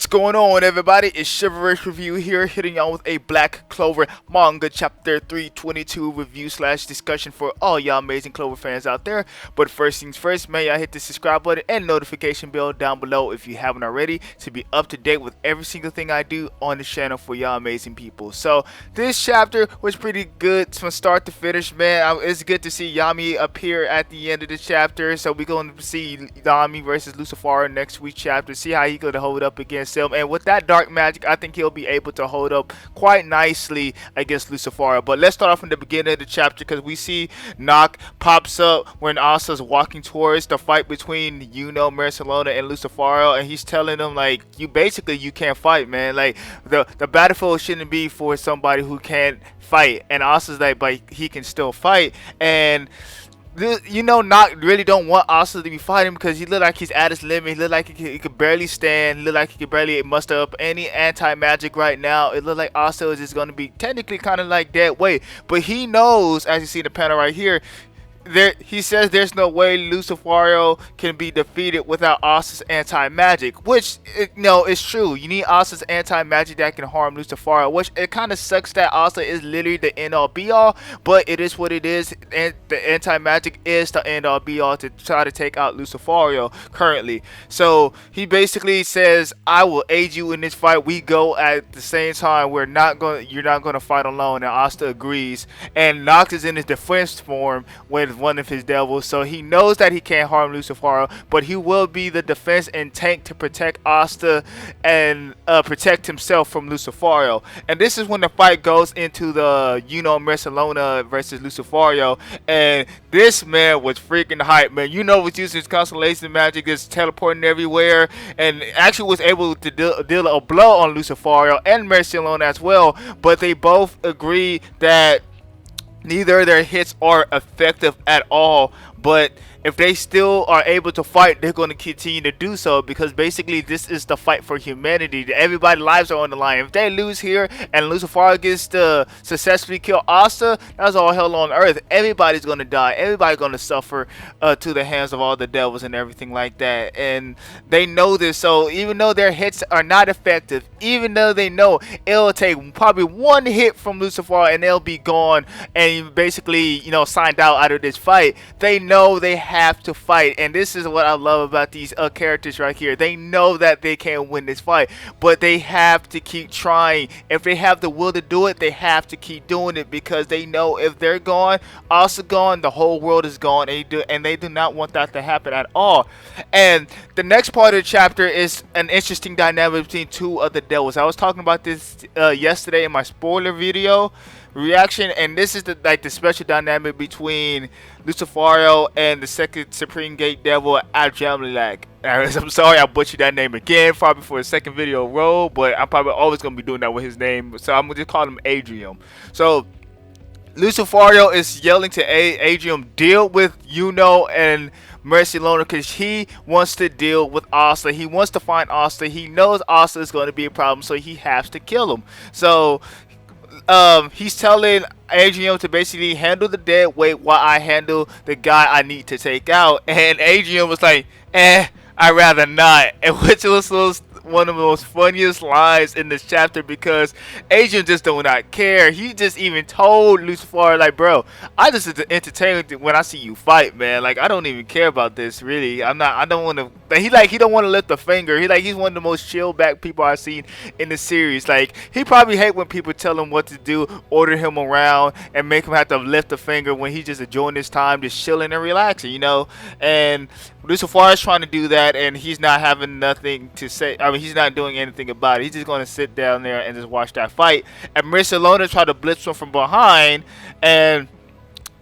What's going on, everybody? It's Chivalrous Review here, hitting y'all with a Black Clover Manga Chapter 322 review slash discussion for all y'all amazing Clover fans out there. But first things first, man, y'all hit the subscribe button and notification bell down below if you haven't already to be up to date with every single thing I do on this channel for y'all amazing people. So this chapter was pretty good from start to finish, man. It's good to see Yami appear at the end of the chapter. So we're going to see Yami versus Lucifero next week's chapter, see how he could hold up against him, and with that dark magic I think he'll be able to hold up quite nicely against Lucifero. But let's start off from the beginning of the chapter, because we see Nacht pops up when Asta's walking towards the fight between mereceleona and Lucifero, and he's telling them like, you can't fight, man. Like the battlefield shouldn't be for somebody who can't fight. And Asta's like, but he can still fight. And Nacht really don't want Asta to be fighting because he look like he's at his limit. He look like he could barely stand. He look like he could barely muster up any anti-magic right now. It look like Asta is just going to be technically kind of like dead weight. But he knows, as you see in the panel right here, he says there's no way Lucifero can be defeated without Asta's anti-magic, which is true. You need Asta's anti-magic that can harm Lucifero, which it kind of sucks that Asta is literally the end-all be-all, but it is what it is, and the anti-magic is the end-all be-all to try to take out Lucifero currently. So he basically says, I will aid you in this fight. We go at the same time. You're not going to fight alone. And Asta agrees, and Nacht is in his defense form with one of his devils, so he knows that he can't harm Lucifero, but he will be the defense and tank to protect Asta and protect himself from Lucifero. And this is when the fight goes into the mereceleona versus Lucifero, and this man was freaking hype, man. Was using his constellation magic, just teleporting everywhere, and actually was able to deal a blow on Lucifero and mereceleona as well. But they both agree that neither of their hits are effective at all, but if they still are able to fight, they're going to continue to do so, because basically this is the fight for humanity. Everybody's lives are on the line. If they lose here and Lucifero gets to successfully kill Asta, that's all hell on earth. Everybody's going to die. Everybody's going to suffer to the hands of all the devils and everything like that. And they know this, so even though their hits are not effective, even though they know it'll take probably one hit from Lucifero and they'll be gone and basically signed out of this fight, they know they have to fight. And this is what I love about these characters right here. They know that they can't win this fight, but they have to keep trying. If they have the will to do it, they have to keep doing it, because they know if they're gone, also gone, the whole world is gone, and they do not want that to happen at all. And the next part of the chapter is an interesting dynamic between two of the devils. I was talking about this yesterday in my spoiler video reaction, and this is the special dynamic between Lucifero and the second Supreme Gate Devil, Adrammelech. I'm sorry I butchered that name again, probably for a second video roll, but I'm probably always going to be doing that with his name, so I'm going to just call him Adrian. So Lucifero is yelling to Adrian, deal with and mereceleona, because he wants to deal with Asta. He wants to find Asta. He knows Asta is going to be a problem, so he has to kill him. So he's telling Adrian to basically handle the dead weight while I handle the guy I need to take out. And Adrian was like, I'd rather not. And which was one of the most funniest lines in this chapter, because Adrian just do not care. He just even told Lucifero, like, bro, I just entertain when I see you fight, man. Like, I don't even care about this, really. I don't want to. He don't want to lift a finger. He's one of the most chill back people I've seen in the series. Like, he probably hate when people tell him what to do, order him around, and make him have to lift a finger when he's just enjoying his time, just chilling and relaxing, And Lucifero is trying to do that, and he's not having nothing to say. I mean, he's not doing anything about it. He's just going to sit down there and just watch that fight. And mereceleona tried to blitz him from behind, and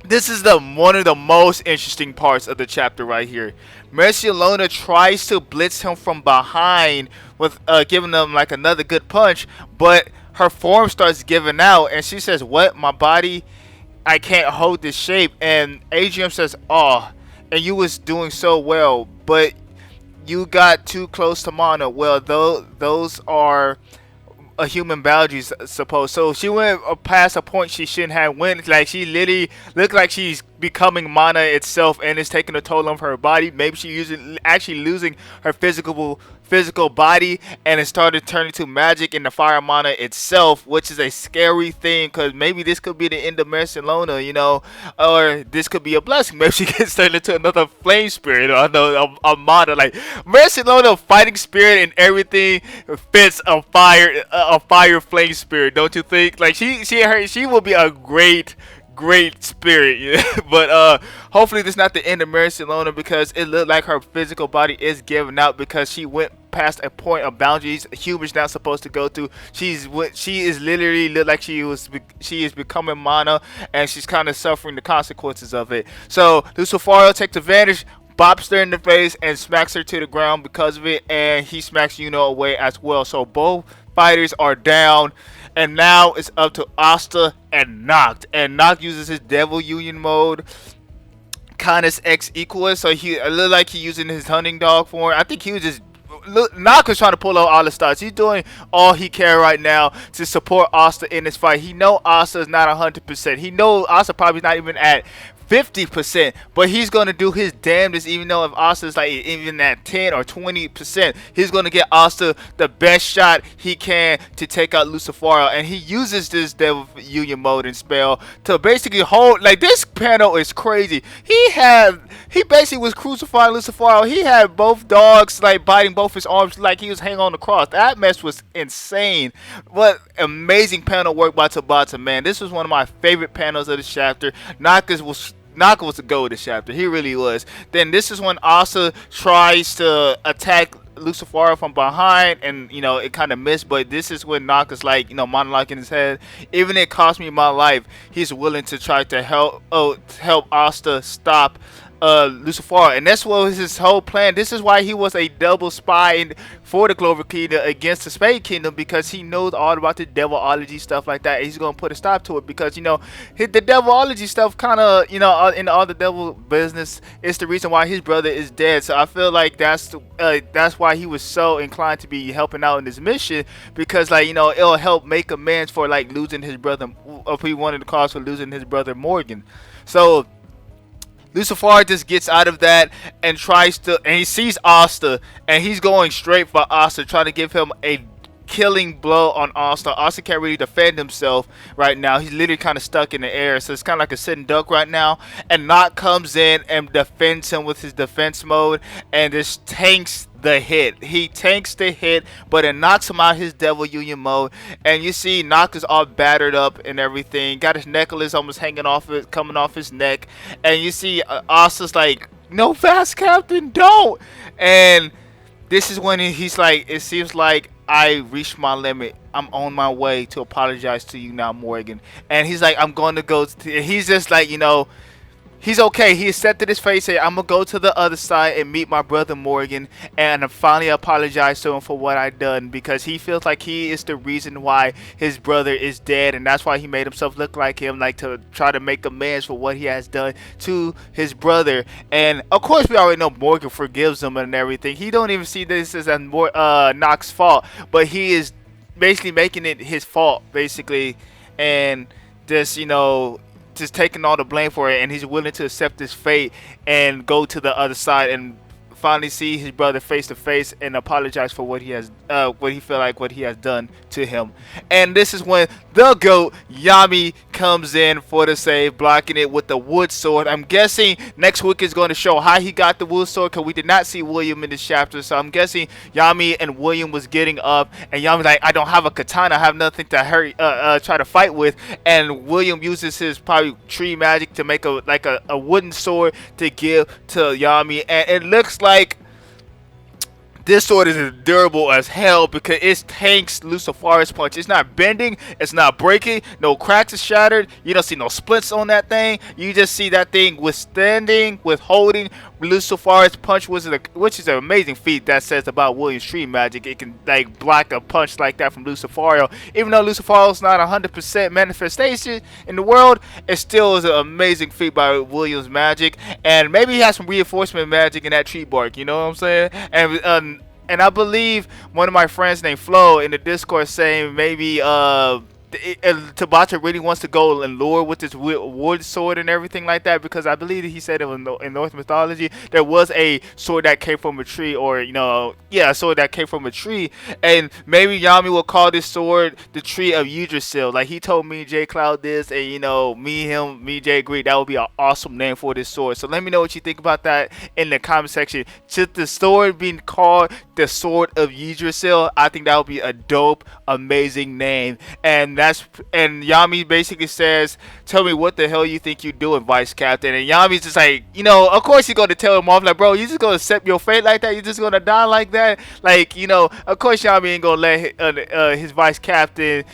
this is one of the most interesting parts of the chapter right here. mereceleona tries to blitz him from behind with giving him like another good punch, but her form starts giving out, and she says, what? My body, I can't hold this shape. And Adrian says, oh, and you was doing so well, but you got too close to Mana. Well, those are a human boundaries, suppose. So she went past a point she shouldn't have went. Like, she literally looked like she's becoming Mana itself, and it's taking a toll on her body. Maybe she's actually losing her physical body, and it started turning to magic in the fire mana itself, which is a scary thing because maybe this could be the end of mereceleona, or this could be a blessing. Maybe she gets turned into another flame spirit, or a mana. Like mereceleona, fighting spirit and everything fits a fire flame spirit, don't you think? Like she will be a great spirit. Yeah. But hopefully this is not the end of mereceleona, because it looked like her physical body is giving out because she went past a point of boundaries humans not supposed to go through. She is literally look like she is becoming mana, and she's kind of suffering the consequences of it. So lucifero takes advantage, bops her in the face, and smacks her to the ground because of it, and he smacks away as well. So both fighters are down, and now it's up to Asta and Nacht. And Nacht uses his Devil Union mode, Canis X Equus. So it looked like he using his hunting dog form. I think he was just Nacht was trying to pull out all the stops. He's doing all he can right now to support Asta in this fight. He know Asta is not 100%. He know Asta probably not even at 50%, but he's gonna do his damnedest. Even though if Asta's like even at 10 or 20%, he's gonna get Asta the best shot he can to take out lucifero. And he uses this Devil Union mode and spell to basically hold. Like, this panel is crazy. He basically was crucifying lucifero. He had both dogs like biting both his arms like he was hanging on the cross. That mess was insane. What amazing panel work by Tabata, man. This was one of my favorite panels of this chapter. Naka was the goal of this chapter. He really was. Then this is when Asta tries to attack lucifero from behind, and it kind of missed. But this is when Naka's like monologuing in his head. Even if it cost me my life, he's willing to try to help Asta stop lucifero. And that's what was his whole plan. This is why he was a double spy for the Clover Kingdom against the Spade Kingdom, because he knows all about the devilology stuff like that, and he's gonna put a stop to it. Because the devilology stuff kind of in all the devil business is the reason why his brother is dead. So I feel like that's why he was so inclined to be helping out in this mission, because it'll help make amends for losing his brother, if he wanted to cause for losing his brother Morgan. So lucifero just gets out of that and he sees Asta, and he's going straight for Asta, trying to give him a killing blow on Asta. Asta can't really defend himself right now. He's literally kind of stuck in the air, so it's kind of like a sitting duck right now. And Nacht comes in and defends him with his defense mode, and just tanks the hit. He tanks the hit, but it knocks him out his Devil Union mode. And you see Nacht is all battered up and everything. Got his necklace almost hanging off it, coming off his neck. And you see Asta's like, "No, fast captain, don't." And this is when he's like, "It seems like I reached my limit. I'm on my way to apologize to you now, Morgan." And he's like, "I'm going to go." He's just like, he's okay. He accepted his fate. Said, "I'm gonna go to the other side and meet my brother Morgan, and finally apologize to him for what I done," because he feels like he is the reason why his brother is dead, and that's why he made himself look like him, like to try to make amends for what he has done to his brother. And of course, we already know Morgan forgives him and everything. He don't even see this as Nacht's fault, but he is basically making it his fault, basically, and just taking all the blame for it. And he's willing to accept his fate and go to the other side and finally see his brother face to face and apologize for what he has what he has done to him. And this is when the GOAT Yami comes in for the save, blocking it with the wood sword. I'm guessing next week is going to show how he got the wood sword, because we did not see William in this chapter. So I'm guessing Yami and William was getting up, and Yami's like, "I don't have a katana, I have nothing to hurry try to fight with." And William uses his probably tree magic to make a wooden sword to give to Yami, and it looks like this sword is durable as hell, because it tanks lucifero's punch. It's not bending, it's not breaking, no cracks is shattered, you don't see no splits on that thing. You just see that thing withholding lucifero's punch, which is an amazing feat. That says about William's tree magic. It can block a punch like that from lucifero. Even though lucifero's not 100% manifestation in the world, it still is an amazing feat by William's magic. And maybe he has some reinforcement magic in that tree bark, you know what I'm saying? And I believe one of my friends named Flo in the Discord saying maybe Tabata really wants to go and lure with this wood sword and everything like that, because I believe that he said it was in Norse mythology there was a sword that came from a tree, or yeah, a sword that came from a tree, and maybe Yami will call this sword the tree of Yggdrasil. Like he told me J Cloud this, and me Jay agreed that would be an awesome name for this sword. So let me know what you think about that in the comment section. Should the sword being called the sword of Yggdrasil? I think that would be a dope, amazing name. And Yami basically says, "Tell me what the hell you think you're doing, Vice Captain." And Yami's just like, of course he's gonna tell him off, like, bro, you just gonna accept your fate like that? You just gonna die like that? Like, of course Yami ain't gonna let his Vice Captain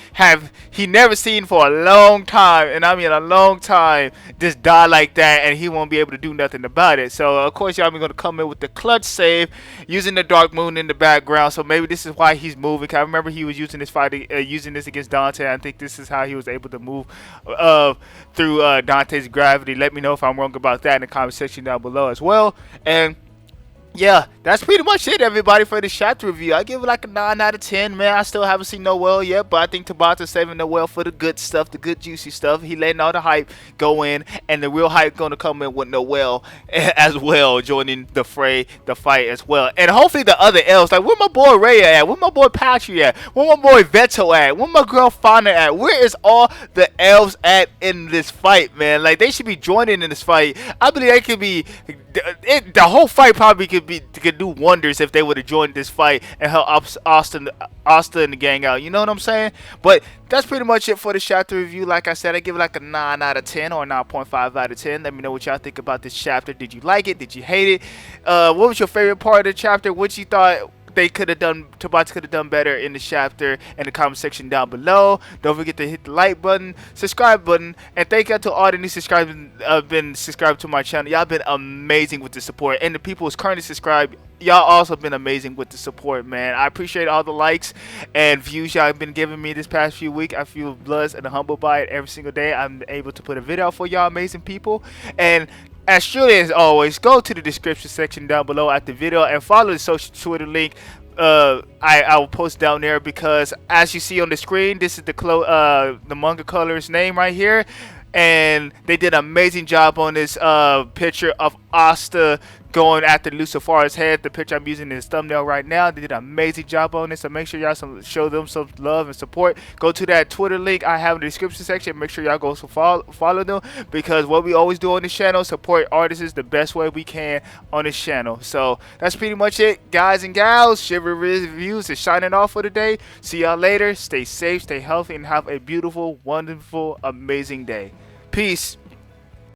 he never seen for a long time, and I mean a long time, just die like that, and he won't be able to do nothing about it. So of course Yami gonna come in with the clutch save, using the Dark Moon in the background. So maybe this is why he's moving. 'Cause I remember he was using this against Dante. I think this is how he was able to move through Dante's gravity. Let me know if I'm wrong about that in the comment section down below as well. And yeah, that's pretty much it, everybody, for this chapter review. I give it like a 9 out of 10, man. I still haven't seen Noel yet, but I think Tabata's saving Noel for the good stuff, the good juicy stuff. He letting all the hype go in, and the real hype gonna come in with Noel as well, joining the fray, the fight as well. And hopefully the other elves, like where my boy Ray at? Where my boy Patry at? Where my boy Veto at? Where my girl Fauna at? Where is all the elves at in this fight, man? Like they should be joining in this fight. I believe they could be. The whole fight probably could do wonders if they would have joined this fight and help Asta and the gang out. You know what I'm saying? But that's pretty much it for the chapter review. Like I said, I give it like a 9 out of 10 or 9.5 out of 10. Let me know what y'all think about this chapter. Did you like it? Did you hate it? What was your favorite part of the chapter? What you thought they could have done, Tabata could have done better in the chapter, in the comment section down below. Don't forget to hit the like button, subscribe button, and thank you to all the new subscribers been subscribed to my channel. Y'all been amazing with the support, and the people who's currently subscribed, y'all also been amazing with the support, man. I appreciate all the likes and views y'all been giving me this past few weeks. I feel blessed and humbled by it every single day. I'm able to put a video out for y'all amazing people. And as surely as always, go to the description section down below at the video and follow the social Twitter link. I will post down there, because as you see on the screen, this is the manga color's name right here, and they did an amazing job on this picture of Asta going after Lucifero's head. The picture I'm using in this thumbnail right now. They did an amazing job on this, so make sure y'all show them some love and support. Go to that Twitter link I have in the description section. Make sure y'all go follow them, because what we always do on this channel, support artists the best way we can on this channel. So that's pretty much it, guys and gals. Shiver Reviews is shining off for the day. See y'all later. Stay safe, stay healthy, and have a beautiful, wonderful, amazing day. Peace.